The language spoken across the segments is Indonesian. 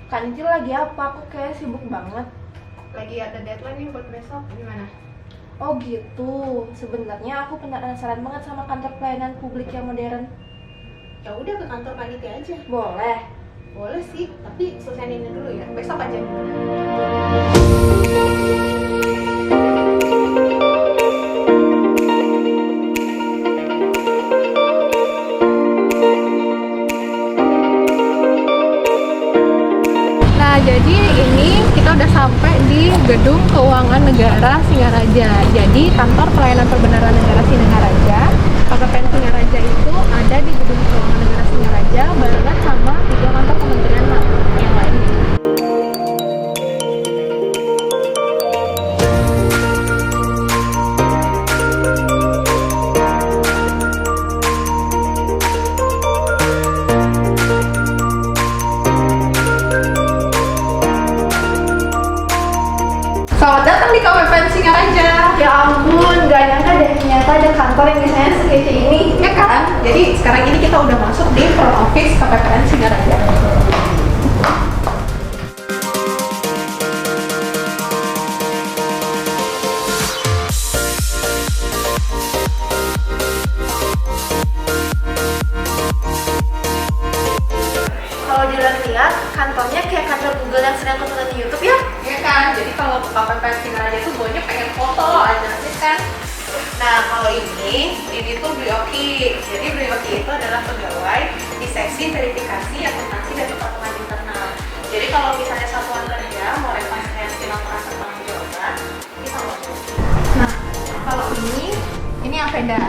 Kak Niti lagi apa? Aku kayak sibuk banget. Lagi ada deadline nih buat besok, gimana? Oh gitu. Sebenarnya aku penasaran banget sama kantor pelayanan publik yang modern. Ya udah ke kantor panitia aja. Boleh. Boleh sih, tapi selesaiin ini dulu ya. Besok aja. Nah, jadi ini kita udah sampai di Gedung Keuangan Negara Singaraja. Jadi kantor pelayanan perbendaharaan negara Singaraja, KPPN Singaraja itu ada di Gedung Keuangan Negara Singaraja, barengan sama 3 kantor kementerian yang lain. Selamat datang di KPPN Singaraja. Ya ampun, gak nyangka deh ternyata ada kantor yang desainnya sekece ini. Ya kan? Jadi sekarang ini kita udah masuk di front office KPPN Singaraja. Kalau dilihat kantornya kayak kantor Google yang sedang tonton di YouTube ya. Ya kan? Jadi kalau ke KPPN Singaraja itu gue pengen foto aja sih kan. Nah, kalau ini tuh Brioki. Jadi Brioki itu adalah pegawai di seksi verifikasi, akuntansi dan departemen internal. Jadi kalau misalnya satuan kerja mau repatriasi laporan pertanggungjawaban, ini sama Brioki. Nah, kalau ini Aveda.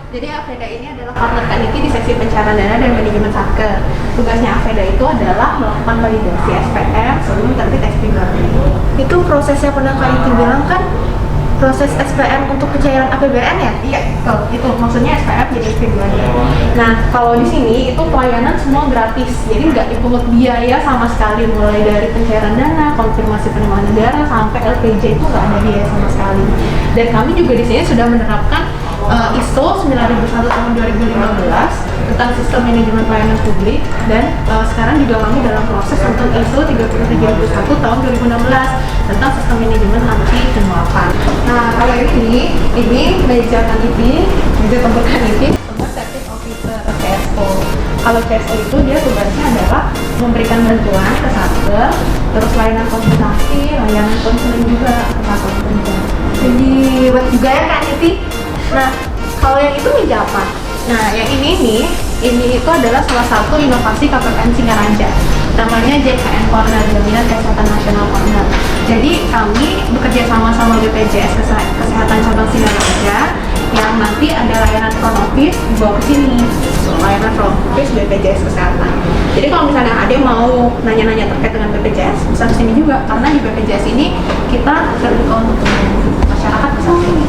Jadi Aveda ini adalah partner Kaniki di seksi pencarian dana dan manajemen satker. Tugasnya Aveda itu adalah melakukan validasi SPM sebelum terbit SP baru. Itu prosesnya pernah Kak Niti bilang kan, proses SPM untuk pencairan APBN ya? Iya, betul. Itu maksudnya SPM jadi SP 2. Nah, kalau di sini itu pelayanan semua gratis. Jadi nggak dipungut biaya sama sekali, mulai dari pencairan dana, konfirmasi penerimaan negara sampai LPJ itu nggak ada biaya sama sekali. Dan kami juga di sini sudah menerapkan ISO 9001 tahun 2015 tentang sistem manajemen pelayanan publik, dan sekarang juga kami dalam proses untuk ISO 37001 tahun 2016 tentang sistem manajemen anti penyuapan. Nah, kalau ini meja Kaniti, meja tempur Kaniti, tempat service officer CSO. Kalau CSO itu dia tugasnya adalah memberikan bantuan ke satker, terus layanan konsultasi, layanan konseling juga ke satker kerja. Jadi buat juga ya Kak Niti. Nah, kalau yang itu meja apa? Nah, yang ini itu adalah salah satu inovasi KPPN Singaraja. Namanya JKN Corner, Jaminan Kesehatan Nasional Corner. Jadi kami bekerja sama BPJS Kesehatan Cabang Singaraja, yang nanti ada layanan front office dibawa ke sini. Layanan front office BPJS Kesehatan. Jadi kalau misalnya ada yang mau nanya-nanya terkait dengan BPJS, bisa ke sini juga, karena di BPJS ini kita terbuka untuk masyarakat bisa sini.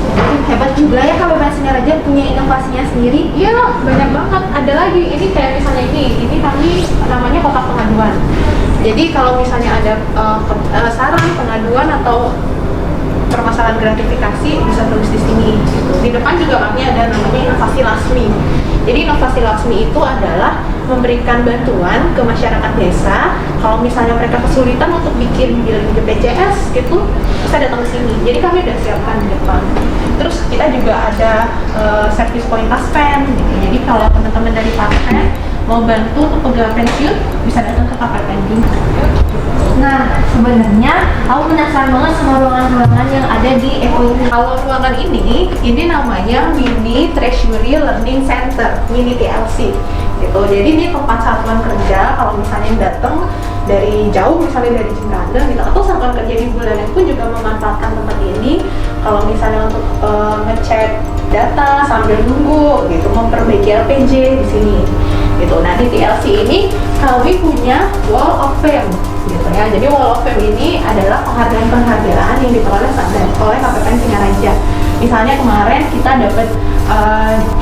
Hebat juga ya KPPN Singaraja punya inovasinya sendiri. Iya, banyak banget. Ada lagi, ini kayak misalnya ini kami namanya kotak pengaduan. Jadi kalau misalnya ada saran, pengaduan atau permasalahan gratifikasi, bisa tulis di sini. Gitu. Di depan juga kami ada namanya inovasi Lasmi. Jadi inovasi Lasmi itu adalah memberikan bantuan ke masyarakat desa. Kalau misalnya mereka kesulitan untuk bikin billing BPJS gitu, bisa datang ke sini. Jadi kami udah siapkan di depan. Terus kita juga ada service point Taspen. Gitu. Jadi kalau teman-teman dari Taspen mau bantu untuk pegawai pensiun, bisa datang ke KPPN juga. Nah, sebenarnya aku penasaran banget sama ruangan-ruangan yang ada di EPO ini. Kalau ruangan ini namanya Mini Treasury Learning Center, Mini TLC. Gitu. Jadi ini tempat satuan kerja. Kalau misalnya datang dari jauh, misalnya dari Jembrana gitu, atau satuan kerja di Buleleng pun juga memanfaatkan tempat ini. Kalau misalnya untuk ngecek data sambil nunggu, gitu, memperbaiki LPJ di sini. Gitu. Nah, di TLC ini kami punya Wall of Fame. Gitu ya. Jadi Wall of Fame ini adalah penghargaan-penghargaan yang diperoleh oleh KPPN Singaraja. Misalnya kemarin kita dapat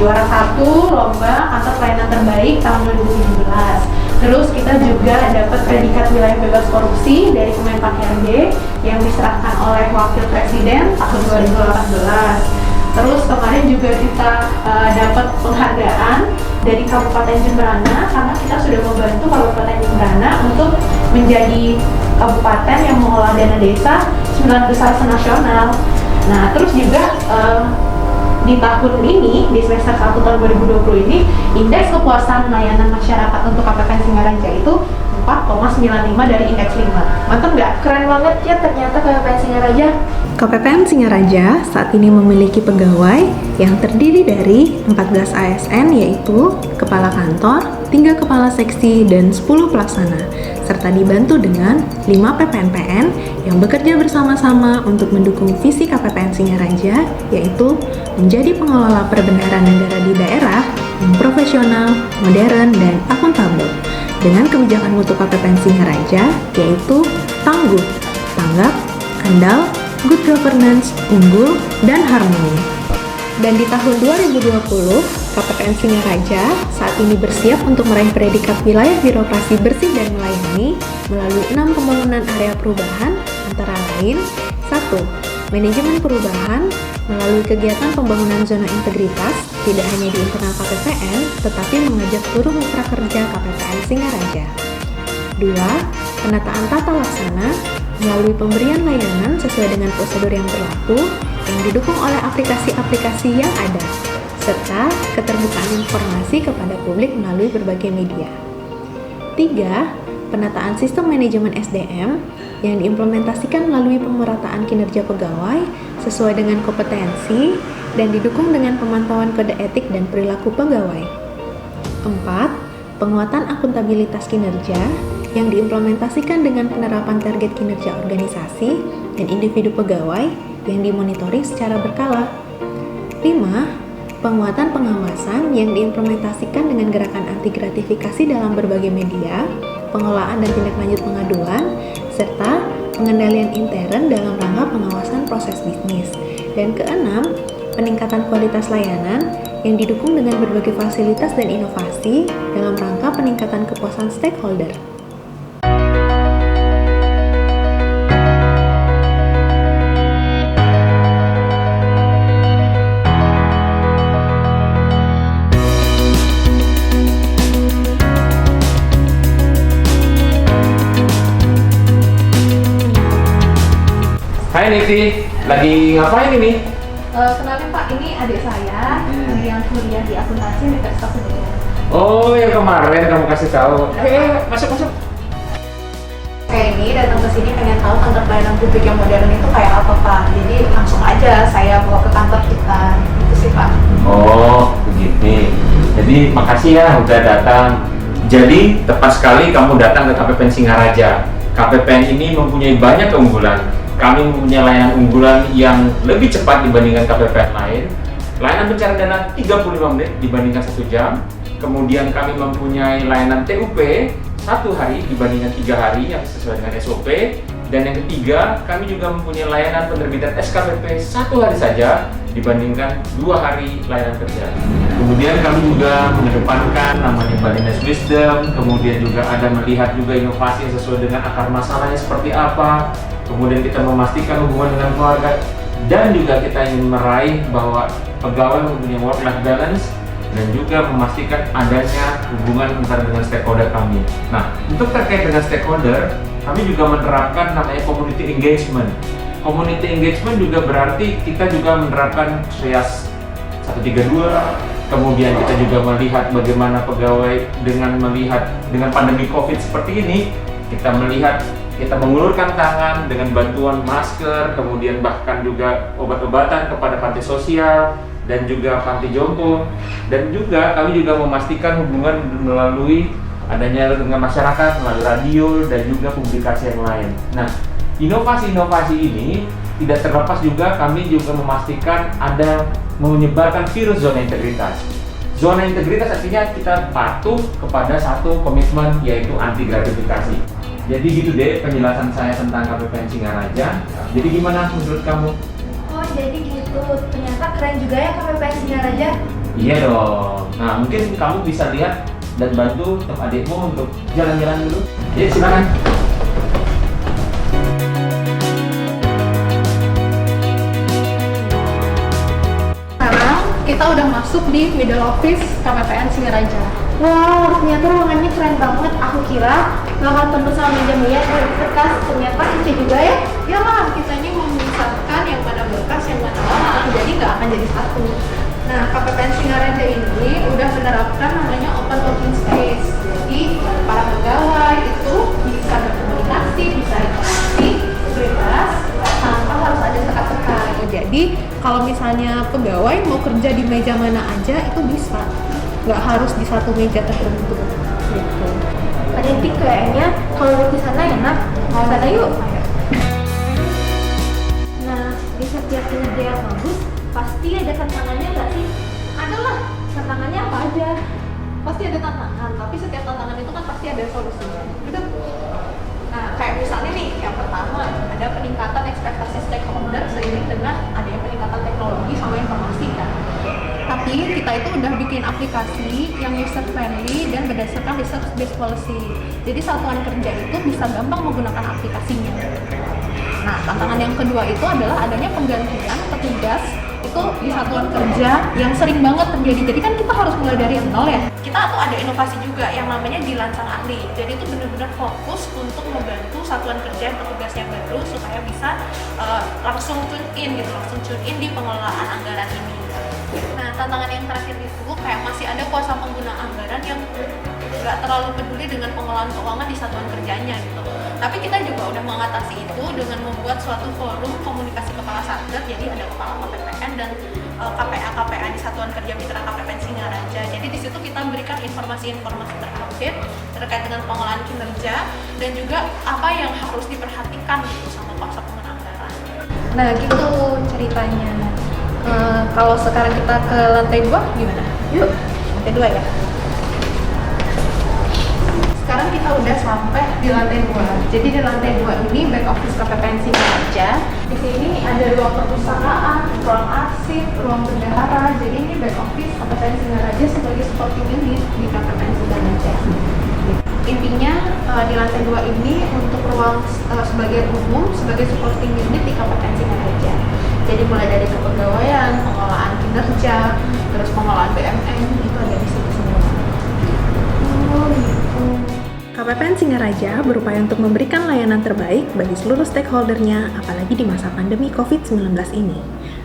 juara 1 lomba kantor pelayanan terbaik tahun 2017. Terus kita juga dapat predikat wilayah bebas korupsi dari Kemenpak RB yang diserahkan oleh Wakil Presiden tahun 2018. Terus kemarin juga kita dapat penghargaan dari Kabupaten Jembrana karena kita sudah membantu Kabupaten Jembrana untuk menjadi kabupaten yang mengelola dana desa 9 besar senasional. Nah, terus juga di tahun ini, di semester 1 tahun 2020 ini, indeks kepuasan layanan masyarakat untuk KPPN Singaraja itu 4,95 dari indeks 5. Mantap nggak? Keren banget ya ternyata KPPN Singaraja. KPPN Singaraja saat ini memiliki pegawai yang terdiri dari 14 ASN, yaitu Kepala Kantor, 3 Kepala Seksi, dan 10 Pelaksana, serta dibantu dengan 5 PPNPN yang bekerja bersama-sama untuk mendukung visi KPPN Singaraja, yaitu menjadi pengelola perbendaharaan negara di daerah yang profesional, modern, dan akuntabel. Dengan kebijakan mutu KPPN Singaraja, yaitu tangguh, tanggap, andal, good governance, unggul, dan harmoni. Dan di tahun 2020, KPPN Singaraja saat ini bersiap untuk meraih predikat wilayah birokrasi bersih dan melayani melalui 6 pembangunan area perubahan, antara lain 1. Manajemen perubahan melalui kegiatan pembangunan zona integritas tidak hanya di internal KPPN, tetapi mengajak seluruh mitra kerja KPPN Singaraja. 2. Penataan tata laksana melalui pemberian layanan sesuai dengan prosedur yang berlaku yang didukung oleh aplikasi-aplikasi yang ada, serta keterbukaan informasi kepada publik melalui berbagai media. 3. Penataan sistem manajemen SDM yang diimplementasikan melalui pemerataan kinerja pegawai sesuai dengan kompetensi dan didukung dengan pemantauan kode etik dan perilaku pegawai. 4. Penguatan akuntabilitas kinerja yang diimplementasikan dengan penerapan target kinerja organisasi dan individu pegawai yang dimonitoring secara berkala. 5. Penguatan pengawasan yang diimplementasikan dengan gerakan anti gratifikasi dalam berbagai media, pengelolaan dan tindak lanjut pengaduan, serta pengendalian intern dalam rangka pengawasan proses bisnis. Dan keenam, peningkatan kualitas layanan yang didukung dengan berbagai fasilitas dan inovasi dalam rangka peningkatan kepuasan stakeholder. Hai Niti, lagi ngapain ini? Kenalin Pak, ini adik saya yang kuliah di akuntansi Universitas Indonesia. Oh, yang kemarin kamu kasih tahu. Masuk. Saya ini datang ke sini pengen tahu kantor pelayanan publik yang modern itu kayak apa Pak. Jadi langsung aja saya bawa ke kantor kita. Itu sih Pak. Oh, begini. Jadi makasih ya udah datang. Jadi tepat sekali kamu datang ke KPPN Singaraja. KPPN ini mempunyai banyak keunggulan. Kami mempunyai layanan unggulan yang lebih cepat dibandingkan KPPN lain. Layanan pencarian dana 35 menit dibandingkan 1 jam. Kemudian kami mempunyai layanan TUP 1 hari dibandingkan 3 hari yang sesuai dengan SOP. Dan yang ketiga, kami juga mempunyai layanan penerbitan SKPP 1 hari saja dibandingkan 2 hari layanan kerja. Kemudian kami juga mengedepankan namanya Balinese Wisdom, kemudian juga ada melihat juga inovasi yang sesuai dengan akar masalahnya seperti apa. Kemudian kita memastikan hubungan dengan keluarga dan juga kita ingin meraih bahwa pegawai mempunyai work-life balance dan juga memastikan adanya hubungan antara dengan stakeholder kami. Nah, untuk terkait dengan stakeholder, kami juga menerapkan namanya community engagement. Community engagement juga berarti kita juga menerapkan SRIAS 132, kemudian kita juga melihat bagaimana pegawai dengan pandemi COVID seperti ini, kita mengulurkan tangan dengan bantuan masker, kemudian bahkan juga obat-obatan kepada panti sosial dan juga panti jompo, dan juga kami juga memastikan hubungan melalui adanya dengan masyarakat melalui radio dan juga publikasi yang lain. Nah, inovasi-inovasi ini tidak terlepas juga kami juga memastikan ada menyebarkan virus zona integritas. Zona integritas artinya kita patuh kepada satu komitmen, yaitu anti gratifikasi. Jadi gitu deh penjelasan saya tentang KPPN Singaraja. Jadi gimana menurut kamu? Oh jadi gitu, ternyata keren juga ya KPPN Singaraja. Iya dong. Nah mungkin kamu bisa lihat dan bantu untuk adikmu untuk jalan-jalan dulu. Jadi silakan. Sekarang kita udah masuk di middle office KPPN Singaraja. Wow, ternyata ruangannya keren banget. Aku kira bakal penuh sama meja-meja dan kertas. Ternyata itu juga ya. Ya lah, kita ini memisahkan yang mana bekas, yang mana lama, jadi nggak akan jadi satu. Nah, KPPN Singaraja ini udah menerapkan namanya open working space. Jadi para pegawai itu bisa berkomunikasi, bisa interaksi bebas tanpa harus ada sekat-sekat. Jadi kalau misalnya pegawai mau kerja di meja mana aja itu bisa, nggak harus di satu meja tertentu. Gitu. Pak Detik kayaknya kalau di sana enak. Mau sana yuk. Nah, di setiap kinerja yang bagus pasti ada tantangannya nggak sih? Adalah Tantangannya apa aja? pasti ada tantangan, tapi setiap tantangan itu kan pasti ada solusinya. Betul. Nah, kayak misalnya nih, yang pertama ada peningkatan ekspektasi stakeholder seiring dengan adanya peningkatan teknologi sama informasi kan. Tapi kita itu udah bikin aplikasi yang user friendly dan berdasarkan research based policy. Jadi satuan kerja itu bisa gampang menggunakan aplikasinya. Nah, tantangan yang kedua itu adalah adanya penggantian petugas itu di satuan kerja yang sering banget terjadi. Jadi kan kita harus mulai dari nol ya. Kita tuh ada inovasi juga yang namanya dilansang ahli. Jadi itu benar-benar fokus untuk membantu satuan kerja yang petugasnya baru supaya bisa langsung tune in gitu, langsung tune in di pengelolaan anggaran ini. Nah, tantangan yang terakhir itu kayak masih ada kuasa pengguna anggaran yang nggak terlalu peduli dengan pengelolaan keuangan di satuan kerjanya gitu. Tapi kita juga udah mengatasi itu dengan membuat suatu forum komunikasi kepala satker. Jadi ada kepala KPPN dan KPA di satuan kerja mitra KPPN Singaraja. Jadi di situ kita berikan informasi-informasi terupdate terkait dengan pengelolaan kinerja dan juga apa yang harus diperhatikan gitu sama kuasa pengguna anggaran. Nah, gitu ceritanya. Kalau sekarang kita ke lantai 2 gimana? Yuk, lantai 2 ya. Sekarang kita udah sampai di lantai 2. Jadi di lantai 2 ini back office KPPN Singaraja. Di sini ada ruang perpustakaan, ruang arsip, ruang bendahara. Jadi ini back office KPPN Singaraja sebagai supporting unit di KPPN Singaraja. Intinya di lantai 2 ini untuk ruang sebagai umum sebagai supporting unit di KPPN Singaraja. Jadi mulai dari kepegawaian, pengelolaan kinerja, terus pengelolaan BMN itu ada di situ semua. Oh gitu. KPPN Singaraja berupaya untuk memberikan layanan terbaik bagi seluruh stakeholdernya, apalagi di masa pandemi COVID-19 ini.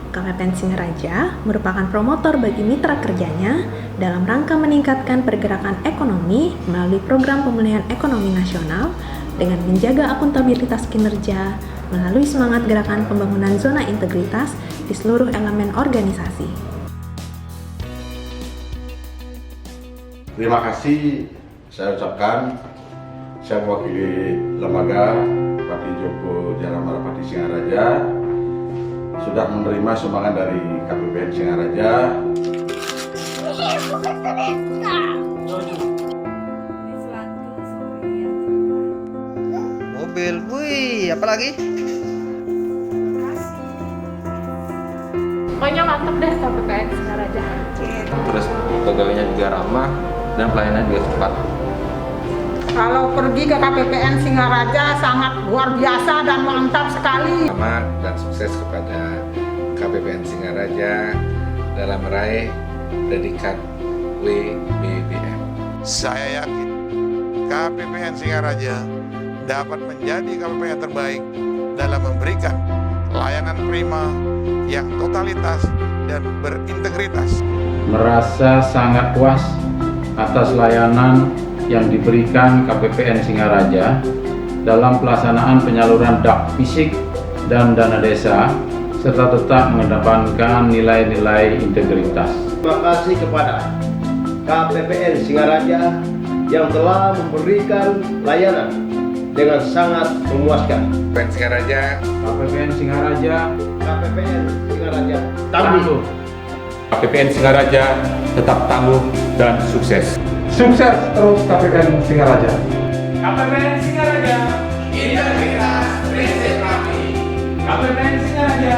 KPPN Singaraja merupakan promotor bagi mitra kerjanya dalam rangka meningkatkan pergerakan ekonomi melalui program pemulihan ekonomi nasional dengan menjaga akuntabilitas kinerja melalui semangat gerakan pembangunan zona integritas di seluruh elemen organisasi. Terima kasih saya ucapkan. Saya mewakili lembaga Bupati Joko Jalan Marapati Singaraja sudah menerima sumbangan dari KPPN Singaraja. Mobil, wih, apa lagi? Pokoknya mantep deh KPPN Singaraja. Terus pegawainya juga ramah dan pelayanan juga cepat. Kalau pergi ke KPPN Singaraja sangat luar biasa dan mantap sekali. Selamat dan sukses kepada KPPN Singaraja dalam meraih predikat WBBM. Saya yakin KPPN Singaraja dapat menjadi KPPN terbaik dalam memberikan layanan prima yang totalitas dan berintegritas. Merasa sangat puas atas layanan yang diberikan KPPN Singaraja dalam pelaksanaan penyaluran dak fisik dan dana desa serta tetap mengedepankan nilai-nilai integritas. Terima kasih kepada KPPN Singaraja yang telah memberikan layanan dengan sangat memuaskan. KPPN Singaraja, KPPN Singaraja, KPPN Singaraja tangguh. KPPN Singaraja tetap tangguh dan sukses. Sukses terus KPPN Singaraja. KPPN Singaraja, integritas prinsip kami. KPPN Singaraja,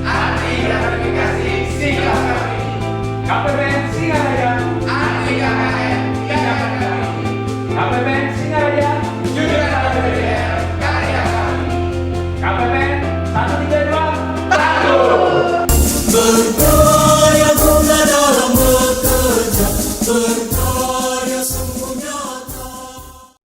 anti gratifikasi sikap kami. KPPN Singaraja, anti KKN tindakan kami. KPPN